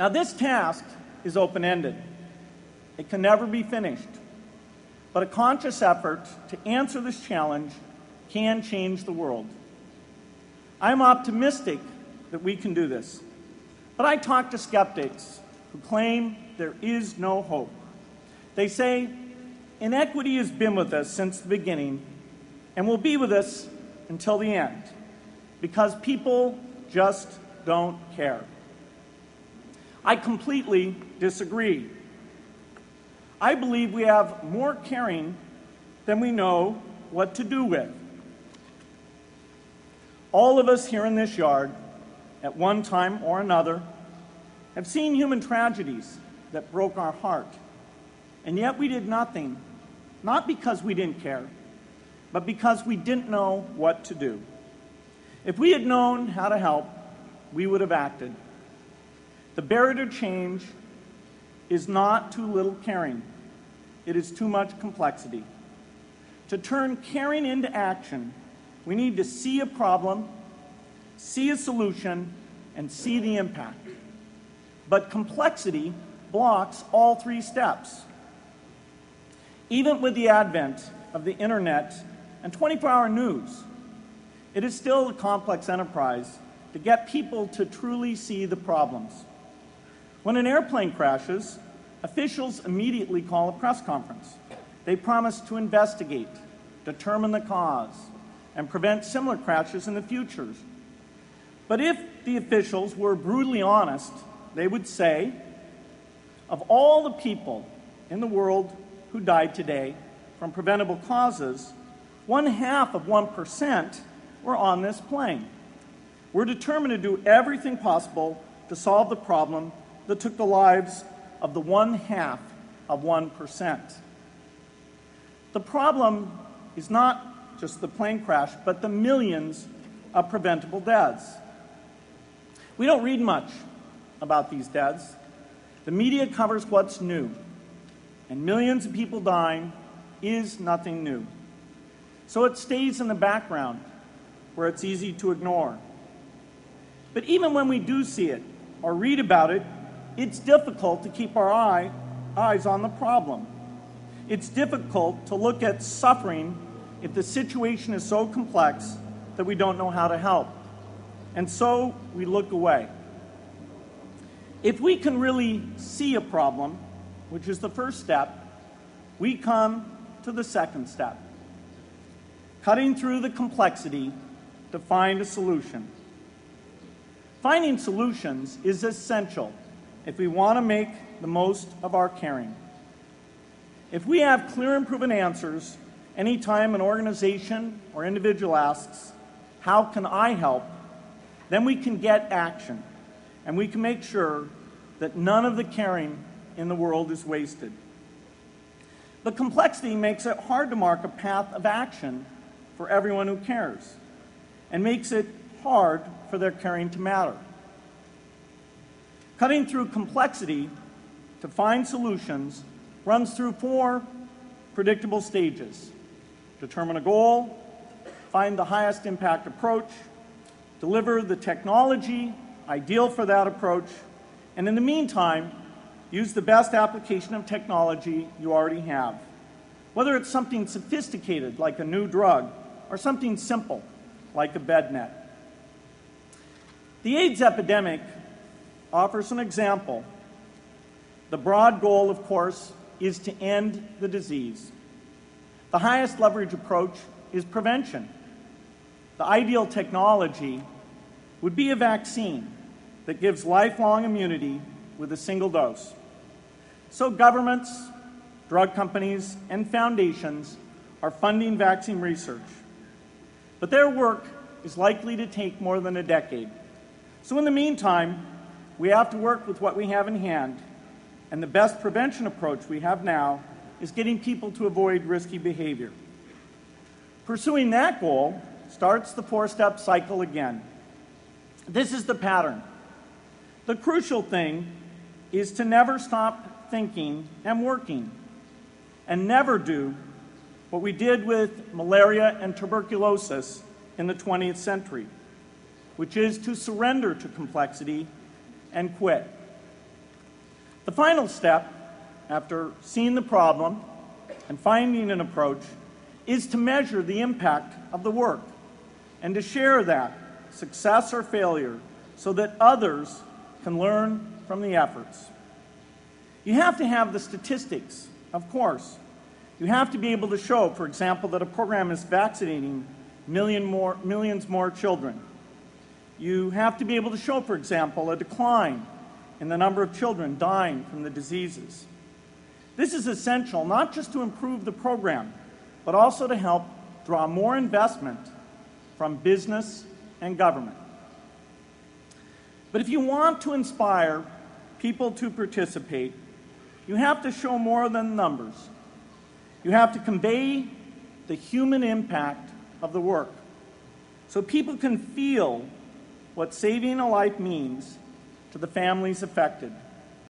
Now, this task is open-ended. It can never be finished. But a conscious effort to answer this challenge can change the world. I'm optimistic that we can do this. But I talk to skeptics who claim there is no hope. They say, inequity has been with us since the beginning and will be with us until the end, because people just don't care. I completely disagree. I believe we have more caring than we know what to do with. All of us here in this yard, at one time or another, have seen human tragedies that broke our heart. And yet we did nothing, not because we didn't care, but because we didn't know what to do. If we had known how to help, we would have acted. The barrier to change is not too little caring. It is too much complexity. To turn caring into action, we need to see a problem, see a solution, and see the impact. But complexity blocks all three steps. Even with the advent of the internet and 24-hour news, it is still a complex enterprise to get people to truly see the problems. When an airplane crashes, officials immediately call a press conference. They promise to investigate, determine the cause, and prevent similar crashes in the future. But if the officials were brutally honest, they would say, of all the people in the world who died today from preventable causes, 0.5% were on this plane. We're determined to do everything possible to solve the problem that took the lives of the 0.5%. The problem is not just the plane crash, but the millions of preventable deaths. We don't read much about these deaths. The media covers what's new, and millions of people dying is nothing new. So it stays in the background where it's easy to ignore. But even when we do see it or read about it, it's difficult to keep our eyes on the problem. It's difficult to look at suffering if the situation is so complex that we don't know how to help. And so we look away. If we can really see a problem, which is the first step, we come to the second step, cutting through the complexity to find a solution. Finding solutions is essential if we want to make the most of our caring. If we have clear and proven answers anytime an organization or individual asks, how can I help? Then we can get action, and we can make sure that none of the caring in the world is wasted. The complexity makes it hard to mark a path of action for everyone who cares, and makes it hard for their caring to matter. Cutting through complexity to find solutions runs through 4 predictable stages. Determine a goal, find the highest impact approach, deliver the technology ideal for that approach, and in the meantime, use the best application of technology you already have. Whether it's something sophisticated like a new drug or something simple like a bed net. The AIDS epidemic offers an example. The broad goal, of course, is to end the disease. The highest leverage approach is prevention. The ideal technology would be a vaccine that gives lifelong immunity with a single dose. So governments, drug companies, and foundations are funding vaccine research. But their work is likely to take more than a decade. So in the meantime, we have to work with what we have in hand, and the best prevention approach we have now is getting people to avoid risky behavior. Pursuing that goal starts the 4-step cycle again. This is the pattern. The crucial thing is to never stop thinking and working, and never do what we did with malaria and tuberculosis in the 20th century, which is to surrender to complexity and quit. The final step, after seeing the problem and finding an approach, is to measure the impact of the work and to share that, success or failure, so that others can learn from the efforts. You have to have the statistics, of course. You have to be able to show, for example, that a program is vaccinating millions more children. You have to be able to show, for example, a decline in the number of children dying from the diseases. This is essential not just to improve the program, but also to help draw more investment from business and government. But if you want to inspire people to participate, you have to show more than numbers. You have to convey the human impact of the work so people can feel what saving a life means to the families affected.